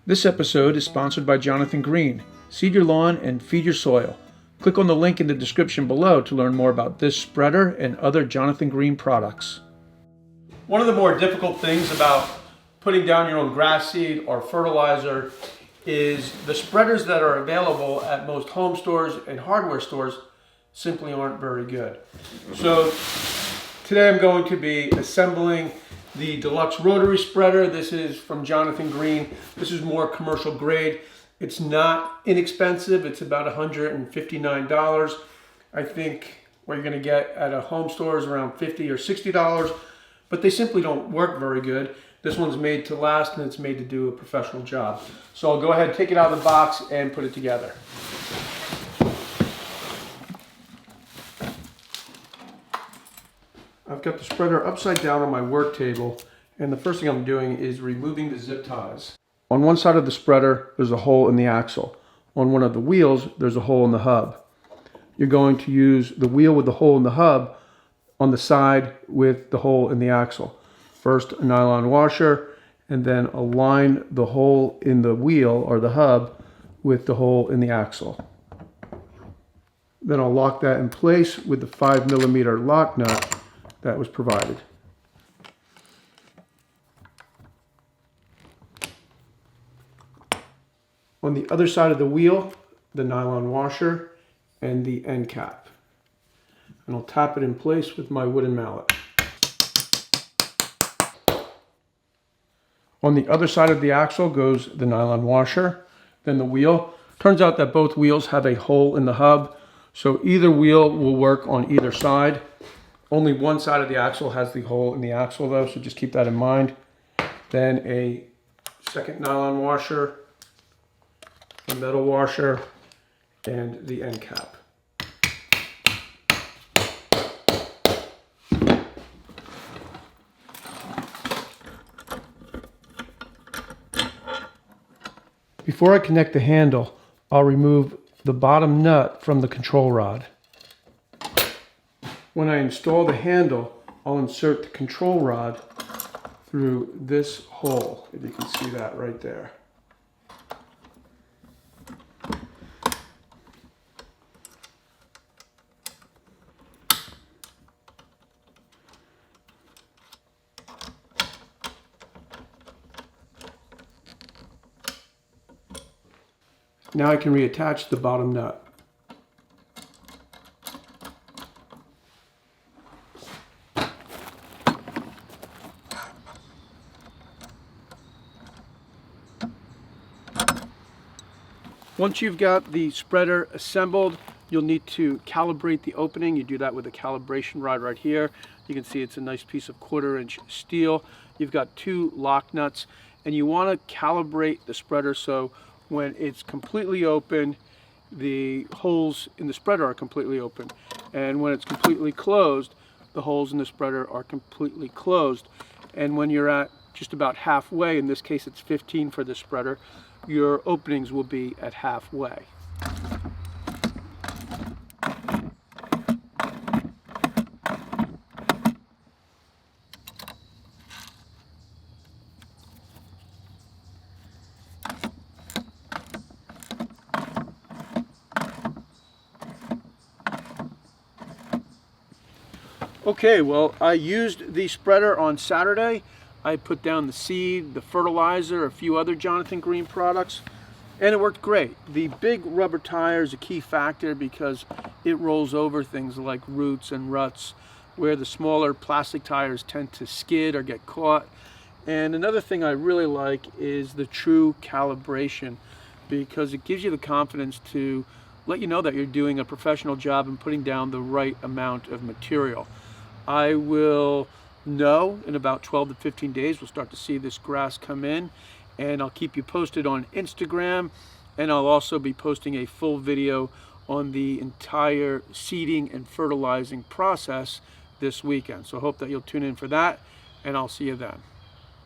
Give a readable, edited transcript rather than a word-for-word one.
This episode is sponsored by Jonathan Green. Seed your lawn and feed your soil. Click on the link in the description below to learn more about this spreader and other Jonathan Green products. One of the more difficult things about putting down your own grass seed or fertilizer is the spreaders that are available at most home stores and hardware stores simply aren't very good. So today I'm going to be assembling the Deluxe Rotary spreader. This is from Jonathan Green. This is more commercial grade. It's not inexpensive. It's about $159. I think what you're going to get at a home store is around $50 or $60, but they simply don't work very good. This one's made to last and it's made to do a professional job. So I'll go ahead, take it out of the box and put it together. I've got the spreader upside down on my work table, and the first thing I'm doing is removing the zip ties. On one side of the spreader, there's a hole in the axle. On one of the wheels, there's a hole in the hub. You're going to use the wheel with the hole in the hub on the side with the hole in the axle. First, a nylon washer, and then align the hole in the wheel or the hub with the hole in the axle. Then I'll lock that in place with the 5mm lock nut that was provided. On the other side of the wheel, the nylon washer and the end cap. And I'll tap it in place with my wooden mallet. On the other side of the axle goes the nylon washer, then the wheel. Turns out that both wheels have a hole in the hub, so either wheel will work on either side. Only one side of the axle has the hole in the axle though, so just keep that in mind. Then a second nylon washer, a metal washer, and the end cap. Before I connect the handle, I'll remove the bottom nut from the control rod. When I install the handle, I'll insert the control rod through this hole, if you can see that right there. Now I can reattach the bottom nut. Once you've got the spreader assembled, you'll need to calibrate the opening. You do that with a calibration rod right here. You can see it's a nice piece of 1/4-inch steel. You've got 2 lock nuts, and you want to calibrate the spreader so when it's completely open, the holes in the spreader are completely open. And when it's completely closed, the holes in the spreader are completely closed. And when you're at just about halfway, in this case it's 15 for the spreader, your openings will be at halfway. Okay, well, I used the spreader on Saturday. I put down the seed, the fertilizer, a few other Jonathan Green products, and it worked great. The big rubber tire is a key factor because it rolls over things like roots and ruts, where the smaller plastic tires tend to skid or get caught. And another thing I really like is the true calibration, because it gives you the confidence to let you know that you're doing a professional job and putting down the right amount of material. I will know in about 12 to 15 days, we'll start to see this grass come in, and I'll keep you posted on Instagram, and I'll also be posting a full video on the entire seeding and fertilizing process this weekend. So I hope that you'll tune in for that, and I'll see you then.